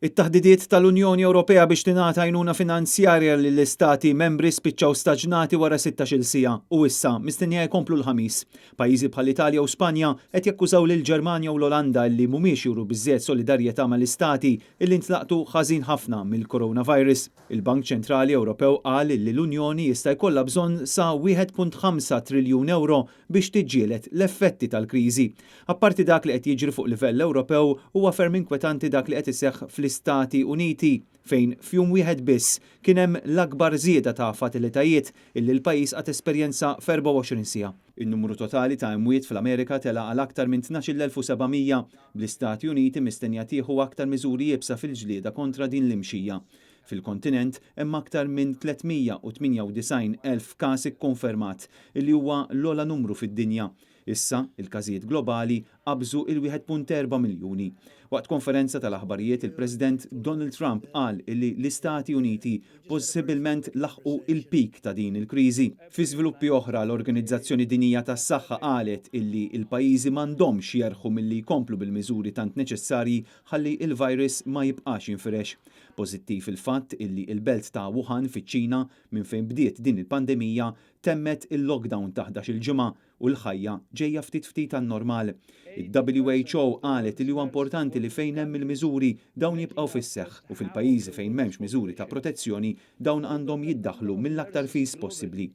It-taħdidiet tal-Unjoni Ewropea biex tingħata għajnuna finanzjarja lill-istati membri spiċċaw staġnati wara 16-il siegħa u issa mistennija jkomplu l-ħamis. Pajjiżi bħall-Italja u Spanja qed jakkużaw lil Ġermanja u l-Olanda li mhumiex juru biżżejjed solidarjetà mal-istati illi ntlaqtu ħażin ħafna mill-coronavirus. Il-Bank Ċentrali Ewropew qal li l-Unjoni jista' jkollha bżonn sa 1.5 triljun euro biex tiġġieled l-effetti tal-kriżi. Apparti dak li qed jiġri fuq livell Ewropew huwa ferm inkwetanti dak li qed iseħħ fl-Istati Uniti fejn f'jum wieħed biss kien hemm l-akbar żieda ta' fatalitajiet illi l-pajjiż qed esperjenza f'24 siegħa. In-numru totali ta' imwiet fl-Amerika tela għal aktar minn 12,700 bl-Istati Uniti mistennija tieħu aktar miżuri jibsa fil-ġlieda kontra din l-imxija. Fil-kontinent hemm aktar minn 398,000 każ ikkonfermat illi huwa l-ogħla numru fid-dinja. Issa, il-każijiet globali qabżu il-1.4 miljuni. Waqt konferenza tal-aħbarijiet il-President Donald Trump qal illi l-Istati Uniti possibilment laħqu il-pik ta' din il-kriżi. Fi żviluppi oħra l-Organizzazzjoni Dinjija tas-Saħħa qalet illi l-pajjiżi m'għandhomx jerħu milli jkomplu bil-miżuri tant neċessarji ħalli il-virus ma jibqax jinfirex. Pożittiv il-fatt illi il-belt ta' Wuhan fiċ-Ċina minn fejn bdiet din il-pandemija temmet il-lockdown ta' 11 il-ġimgħa u l-ħajja ġejja ftit għan-normal. Il-WHO qalet li huwa importanti li fejn hemm il-miżuri dawn jibqgħu fis-seħħ u fil-pajjiżi fejn m'hemmx miżuri ta' protezzjoni dawn għandhom jiddaħħlu mill-aktar fis possibbli.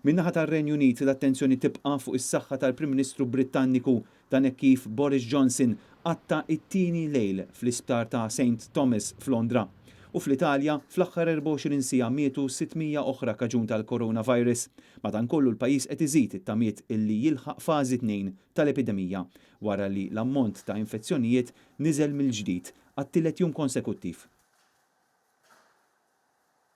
Min-naħa tar-Renju Unit l-attenzjoni tibqa' fuq is-saħħa tal-Prim Ministru Brittanniku dan hekk kif Boris Johnson qatta t-tieni lejl fl-isptar ta' St. Thomas f'Londra. U fl-Italja fl-aħħar 24 siegħa mietu 600 oħra kaġun tal-coronavirus. Madankollu l-pajjiż qed iżid it-tamiet illi jilħaq fażi 2 tal-epidemija wara li l-ammont ta' infezzjonijiet niżel mill-ġdid għat-tielet jum konsekuttiv.